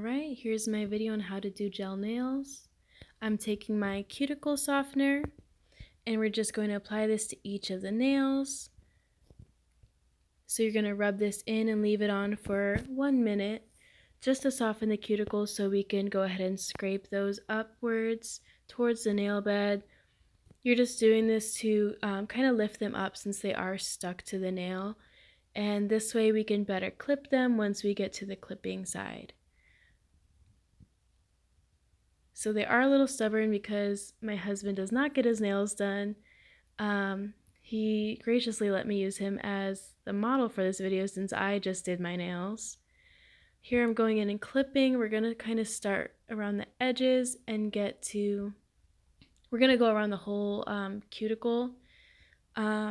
Alright, here's my video on how to do gel nails. I'm taking my cuticle softener and we're just going to apply this to each of the nails. So you're going to rub this in and leave it on for 1 minute just to soften the cuticles so we can go ahead and scrape those upwards towards the nail bed. You're just doing this to kind of lift them up since they are stuck to the nail, and this way we can better clip them once we get to the clipping side. So they are a little stubborn because my husband does not get his nails done. He graciously let me use him as the model for this video since I just did my nails. Here I'm going in and clipping. We're going to kind of start around the edges and we're going to go around the whole cuticle. I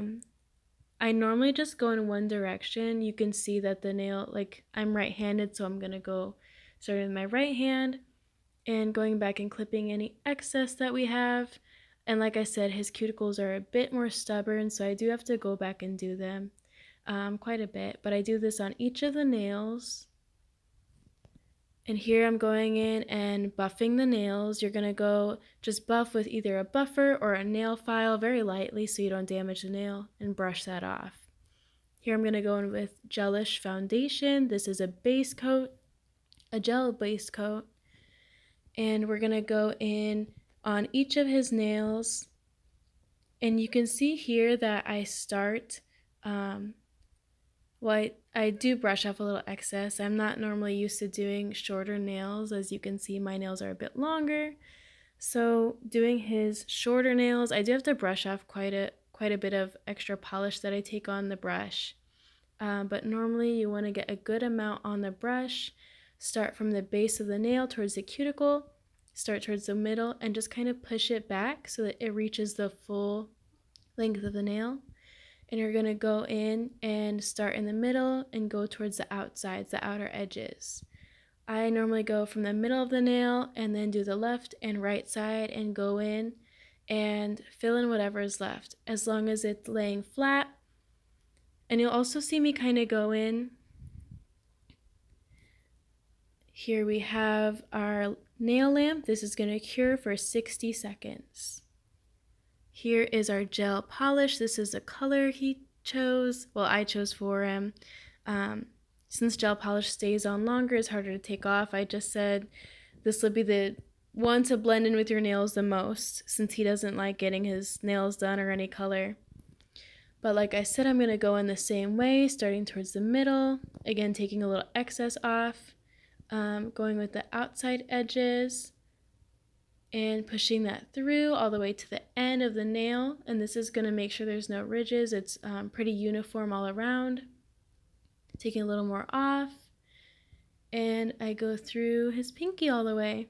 normally just go in one direction. You can see that the nail, like I'm right-handed, so I'm going to go starting with my right hand and going back and clipping any excess that we have. And like I said, his cuticles are a bit more stubborn, so I do have to go back and do them quite a bit. But I do this on each of the nails. And here I'm going in and buffing the nails. You're going to go just buff with either a buffer or a nail file very lightly so you don't damage the nail, and brush that off. Here I'm going to go in with gelish foundation. This is a base coat, a gel base coat. And we're going to go in on each of his nails. And you can see here that I start, I do brush off a little excess. I'm not normally used to doing shorter nails. As you can see, my nails are a bit longer. So doing his shorter nails, I do have to brush off quite a bit of extra polish that I take on the brush. But normally you want to get a good amount on the brush. Start from the base of the nail towards the cuticle, start towards the middle, and just kind of push it back so that it reaches the full length of the nail. And you're going to go in and start in the middle and go towards the outsides, the outer edges. I normally go from the middle of the nail and then do the left and right side and go in and fill in whatever is left, as long as it's laying flat. And you'll also see me kind of go in. Here we have our nail lamp. This is going to cure for 60 seconds. Here is our gel polish. This is the color he chose. Well, I chose for him. Since gel polish stays on longer, it's harder to take off. I just said this would be the one to blend in with your nails the most, since he doesn't like getting his nails done or any color. But like I said, I'm going to go in the same way, starting towards the middle. Again, taking a little excess off. Going with the outside edges and pushing that through all the way to the end of the nail. And this is going to make sure there's no ridges. It's pretty uniform all around. Taking a little more off, and I go through his pinky all the way.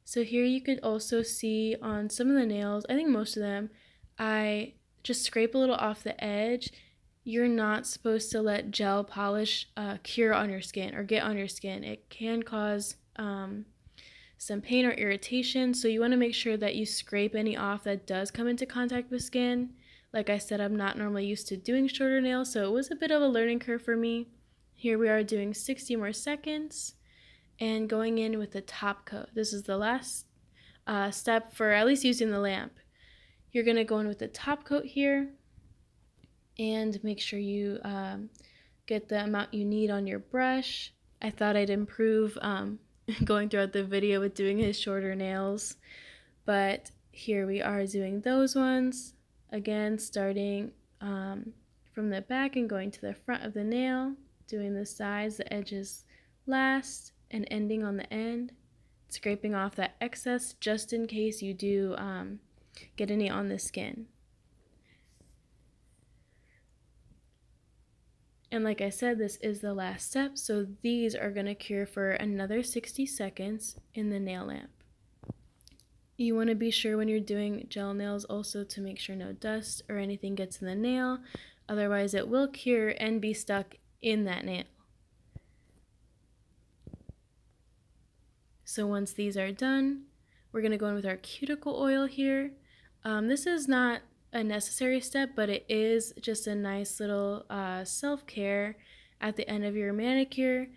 So here you could also see on some of the nails, I think most of them, I just scrape a little off the edge. You're not supposed to let gel polish cure on your skin or get on your skin. It can cause some pain or irritation, so you want to make sure that you scrape any off that does come into contact with skin. Like I said, I'm not normally used to doing shorter nails, so it was a bit of a learning curve for me. Here we are doing 60 more seconds and going in with the top coat. This is the last step for at least using the lamp. You're going to go in with the top coat here and make sure you get the amount you need on your brush. I thought I'd improve going throughout the video with doing his shorter nails, but here we are doing those ones. Again, starting from the back and going to the front of the nail, doing the sides, the edges last, and ending on the end, scraping off that excess just in case you do get any on the skin. And like I said, this is the last step, so these are going to cure for another 60 seconds in the nail lamp. You want to be sure when you're doing gel nails also to make sure no dust or anything gets in the nail, otherwise it will cure and be stuck in that nail. So once these are done, we're going to go in with our cuticle oil here. This is not a necessary step, but it is just a nice little self-care at the end of your manicure.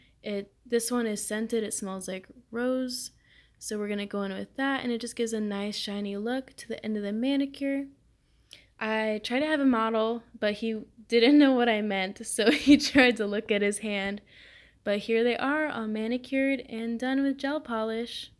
This one is scented, it smells like rose. So we're going to go in with that, and it just gives a nice shiny look to the end of the manicure. I tried to have a model, but he didn't know what I meant, so he tried to look at his hand. But here they are, all manicured and done with gel polish.